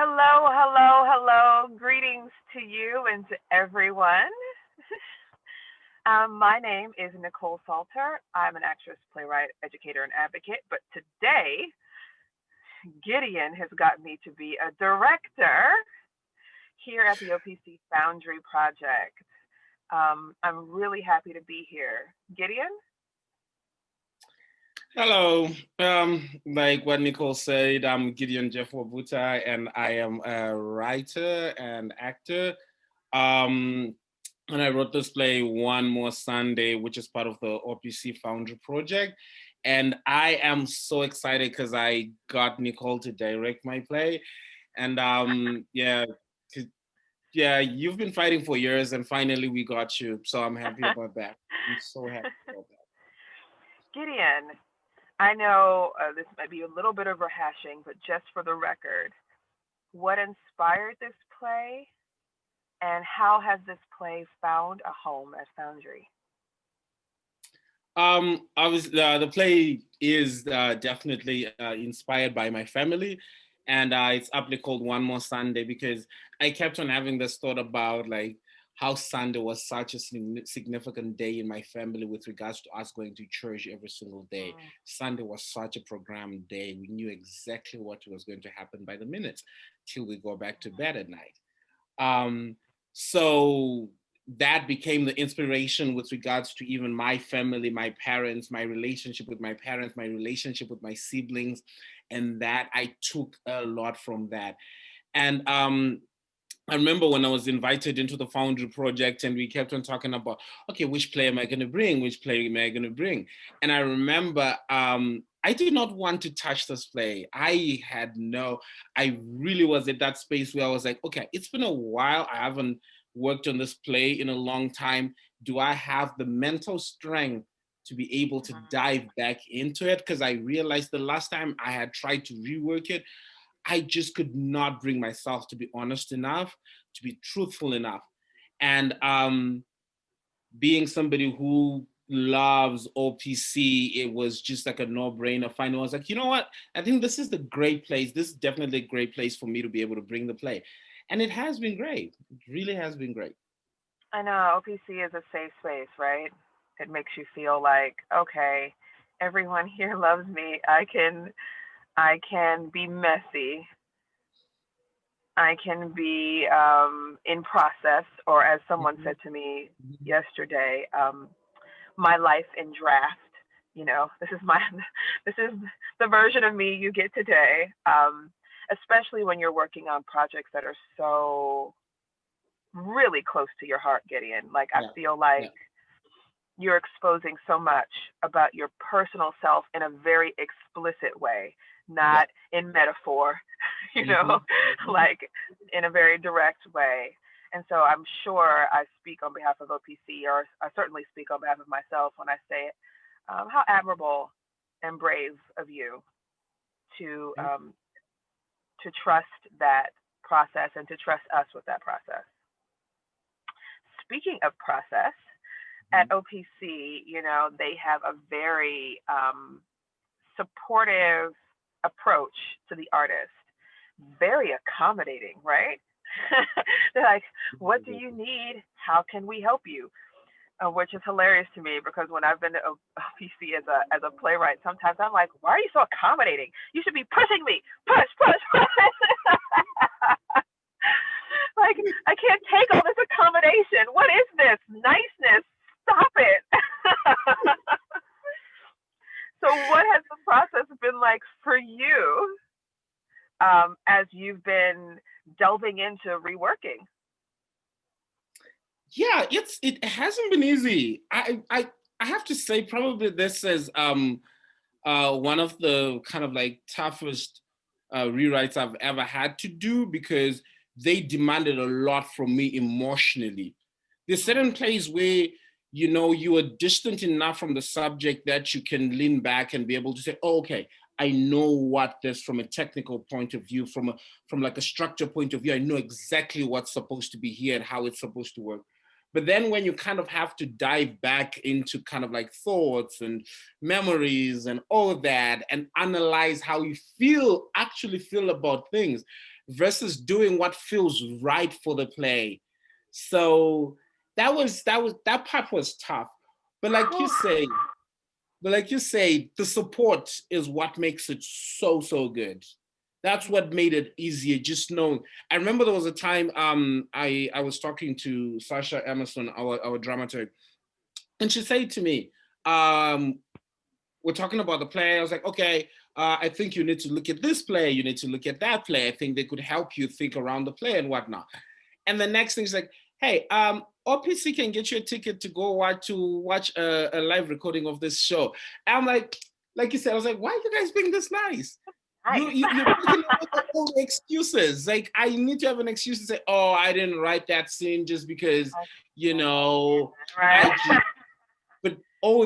Hello, hello, hello. Greetings to you and to everyone. My name is Nikkole Salter. I'm an actress, playwright, educator, and advocate. But today, Gideon has got me to be a director here at the OPC Foundry Project. I'm really happy to be here. Gideon? Hello. Like what Nikkole said, I'm Gideon Jeph Wabvuta, and I am a writer and actor. And I wrote this play, One More Sunday, which is part of the OPC Foundry Project. And I am so excited because I got Nikkole to direct my play. And yeah, you've been fighting for years, and finally we got you. So I'm happy about that. I'm so happy about that. Gideon, I know this might be a little bit of rehashing, but just for the record, what inspired this play and how has this play found a home at Foundry? Obviously, the play is definitely inspired by my family, and it's aptly called One More Sunday because I kept on having this thought about like how Sunday was such a significant day in my family with regards to us going to church every single day. Mm. Sunday was such a programmed day. We knew exactly what was going to happen by the minute till we go back to bed at night. Um, so that became the inspiration with regards to even my family, my parents, my relationship with my parents, my relationship with my siblings, and that I took a lot from that. And I remember when I was invited into the Foundry Project and we kept on talking about, okay, which play am I going to bring? Which play am I going to bring? And I remember I did not want to touch this play. I really was at that space where I was like, okay, it's been a while. I haven't worked on this play in a long time. Do I have the mental strength to be able to dive back into it? Because I realized the last time I had tried to rework it, I just could not bring myself to be honest enough, to be truthful enough. And being somebody who loves OPC, it was just like a no-brainer. Finally, I was like, you know what? I think this is the great place. This is definitely a great place for me to be able to bring the play. And it has been great. It really has been great. I know OPC is a safe space, right? It makes you feel like, okay, everyone here loves me. I can be messy. I can be in process, or as someone said to me yesterday, my life in draft. This is my this is the version of me you get today. Especially when you're working on projects that are so really close to your heart, Gideon. Like I Yeah, feel like yeah. you're exposing so much about your personal self in a very explicit way, Yeah. not in metaphor, you Mm-hmm. know, Mm-hmm. like in a very direct way. And so I'm sure I speak on behalf of OPC, or I certainly speak on behalf of myself when I say it. How admirable and brave of you to Yeah. um, to trust that process and to trust us with that process. Speaking of process, at Mhm. OPC, they have a very supportive approach to the artist, very accommodating, right? They're like, what do you need? How can we help you? Which is hilarious to me because when I've been to OPC as a playwright, sometimes I'm like, why are you so accommodating? You should be pushing me, push, push, push. Like I can't take all this accommodation. What is this niceness? Stop it. So, what has the process been like for you as you've been delving into reworking? Yeah, it hasn't been easy. I have to say probably this is one of the kind of like toughest rewrites I've ever had to do because they demanded a lot from me emotionally. There's certain plays where you are distant enough from the subject that you can lean back and be able to say, oh, okay, I know what this from a technical point of view, from like a structure point of view, I know exactly what's supposed to be here and how it's supposed to work. But then when you kind of have to dive back into kind of like thoughts and memories and all of that and analyze how you actually feel about things, versus doing what feels right for the play. So that part was tough. But like you say, the support is what makes it so, so good. That's what made it easier. Just knowing. I remember there was a time I was talking to Sasha Emerson, our dramaturg, and she said to me, we're talking about the play. I was like, okay, I think you need to look at this play. You need to look at that play. I think they could help you think around the play and whatnot. And the next thing is like, hey, OPC can get you a ticket to go watch a live recording of this show. And I'm like you said, I was like, why are you guys being this nice? You're picking up all the excuses. Like, I need to have an excuse to say, oh, I didn't write that scene just because, right. But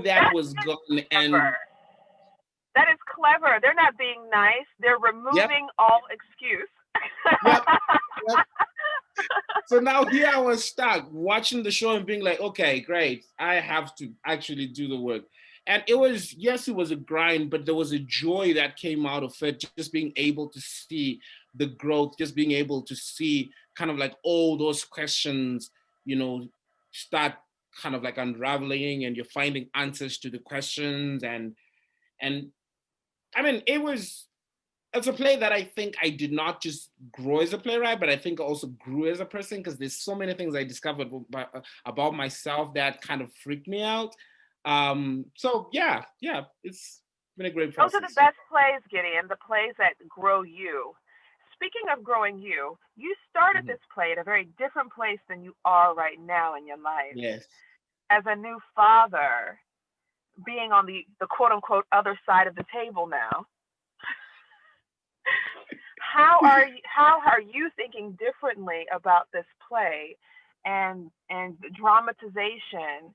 that was gone. And that is clever. They're not being nice. They're removing all excuse. Yep. So now here I was stuck watching the show and being like, okay, great. I have to actually do the work. And it was a grind, but there was a joy that came out of it, just being able to see the growth, just being able to see kind of like all those questions, start kind of like unraveling, and you're finding answers to the questions. And I mean, it's a play that I think I did not just grow as a playwright, but I think I also grew as a person, because there's so many things I discovered about myself that kind of freaked me out. So yeah, it's been a great process. Those are the best plays, Gideon, the plays that grow you. Speaking of growing you started this play at a very different place than you are right now in your life. Yes. As a new father, being on the quote unquote other side of the table now. How are you thinking differently about this play and the dramatization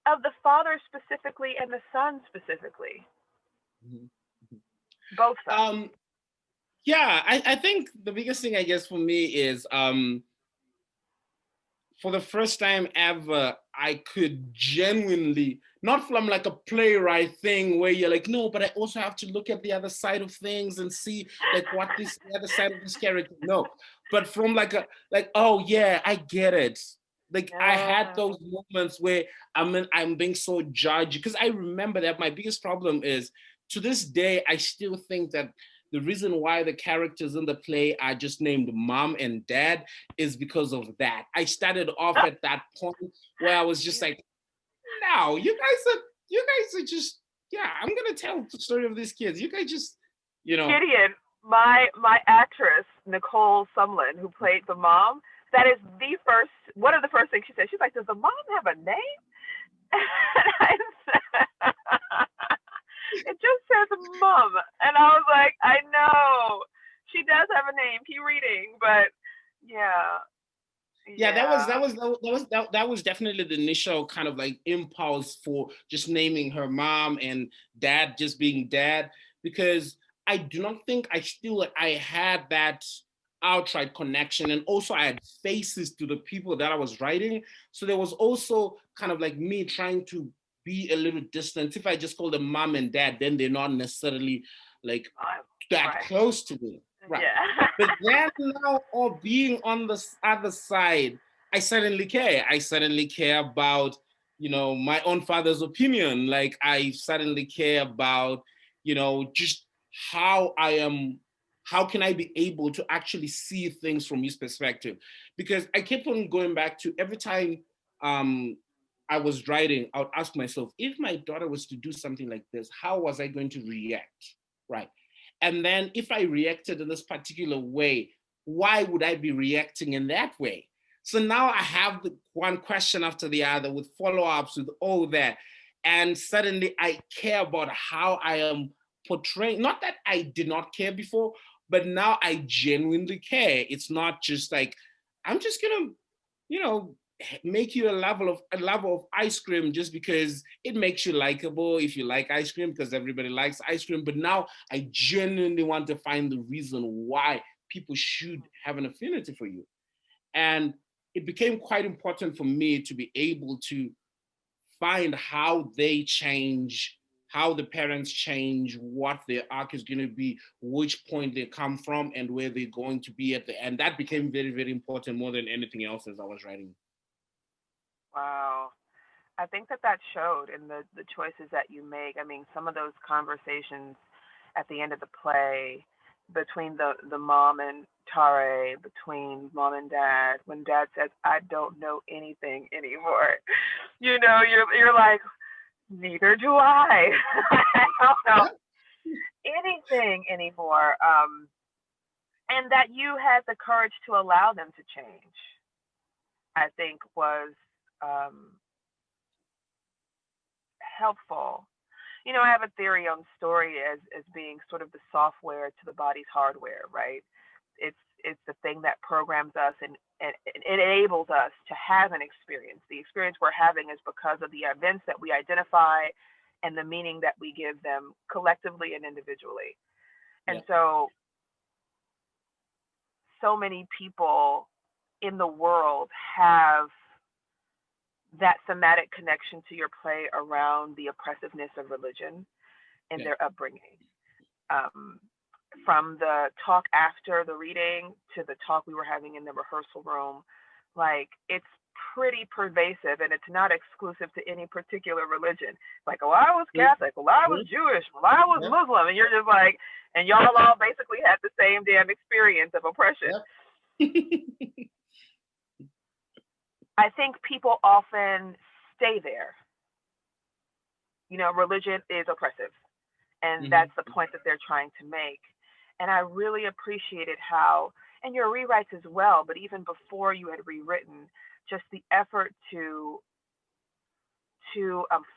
of the father specifically and the son specifically? Both sides. Yeah, I think the biggest thing, I guess, for me is for the first time ever, I could genuinely, not from like a playwright thing where you're like, no, but I also have to look at the other side of things and see like what the other side of this character. No, but from oh yeah, I get it. Like I had those moments where I'm being so judged, because I remember that my biggest problem is, to this day, I still think that the reason why the characters in the play are just named mom and dad is because of that. I started off at that point where I was just like, no, you guys are just, I'm gonna tell the story of these kids. You guys just, Gideon, my actress, Nikkole Salter, who played the mom, that is one of the first things she said. She's like, does the mom have a name? And I said, it just says mom. And I was like, I know. She does have a name. Keep reading. But yeah, that was definitely the initial kind of like impulse for just naming her mom and dad just being dad, because I do not think I had that outright connection. And also I had faces to the people that I was writing. So there was also kind of like me trying to be a little distant. If I just call them mom and dad, then they're not necessarily like that close to me. Right. Yeah. But then now, or being on the other side, I suddenly care. I suddenly care about, my own father's opinion. Like I suddenly care about, just how can I be able to actually see things from his perspective? Because I kept on going back to every time I was writing, I would ask myself, if my daughter was to do something like this, how was I going to react? Right. And then if I reacted in this particular way, why would I be reacting in that way? So now I have the one question after the other with follow-ups, with all that. And suddenly I care about how I am portraying. Not that I did not care before, but now I genuinely care. It's not just like, I'm just gonna, make you a level of ice cream just because it makes you likable if you like ice cream, because everybody likes ice cream. But now I genuinely want to find the reason why people should have an affinity for you. And it became quite important for me to be able to find how they change, how the parents change, what their arc is going to be, which point they come from, and where they're going to be at the end. That became very, very important more than anything else as I was writing. Wow. I think that showed in the choices that you make. I mean, some of those conversations at the end of the play between the mom and Tare, between mom and dad, when dad says, "I don't know anything anymore," you're like, neither do I. I don't know anything anymore. And that you had the courage to allow them to change, I think was helpful. I have a theory on story as being sort of the software to the body's hardware, right? It's the thing that programs us and it enables us to have an experience. The experience we're having is because of the events that we identify and the meaning that we give them collectively and individually. And so many people in the world have that thematic connection to your play around the oppressiveness of religion and their upbringing. From the talk after the reading to the talk we were having in the rehearsal room, like it's pretty pervasive and it's not exclusive to any particular religion. Like, well, I was Catholic, well, I was Jewish, well, I was Muslim, and you're just like, and y'all all basically had the same damn experience of oppression. I think people often stay there. Religion is oppressive, and that's the point that they're trying to make. And I really appreciated how, and your rewrites as well, but even before you had rewritten, just the effort to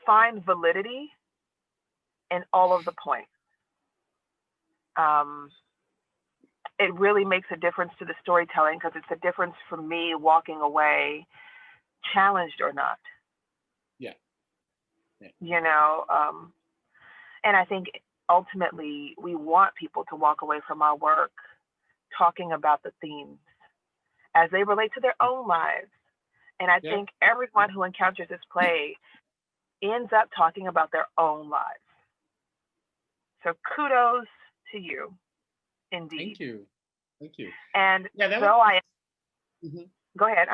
find validity in all of the points. It really makes a difference to the storytelling because it's a difference for me walking away challenged or not. And I think ultimately we want people to walk away from our work talking about the themes as they relate to their own lives. And I think everyone who encounters this play ends up talking about their own lives. So kudos to you, indeed. Thank you. And go ahead.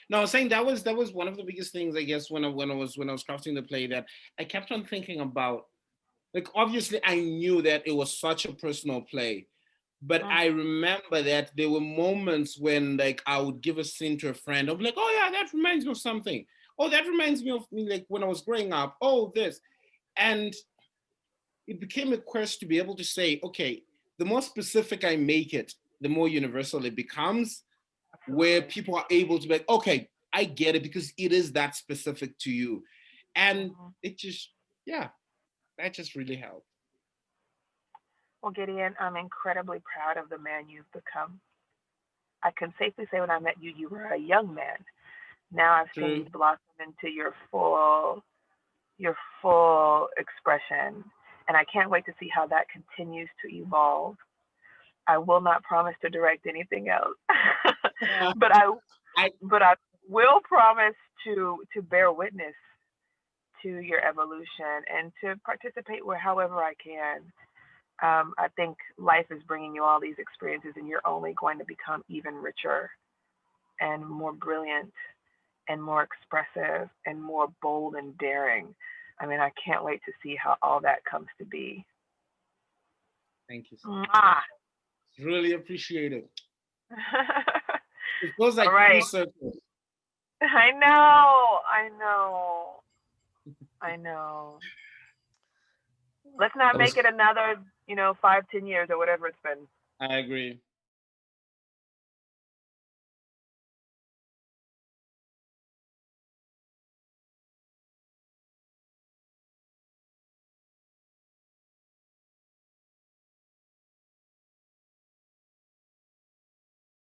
No, I was saying that was one of the biggest things, I guess, when I was crafting the play, that I kept on thinking about. Like, obviously, I knew that it was such a personal play, but I remember that there were moments when, like, I would give a scene to a friend. I'd be like, "Oh yeah, that reminds me of something. Oh, that reminds me of me, like when I was growing up. Oh, this," and it became a quest to be able to say, okay, the more specific I make it, the more universal it becomes, where people are able to be like, okay, I get it because it is that specific to you, and it just, that just really helped. Well, Gideon, I'm incredibly proud of the man you've become. I can safely say when I met you, you were a young man. Now I've seen you blossom into your full expression, and I can't wait to see how that continues to evolve. I will not promise to direct anything else, but I will promise to bear witness to your evolution and to participate however I can. I think life is bringing you all these experiences, and you're only going to become even richer and more brilliant and more expressive and more bold and daring. I mean, I can't wait to see how all that comes to be. Thank you so much. Really appreciate it. It feels like full circle. I know. Let's not make it another, 5-10 years or whatever it's been. I agree.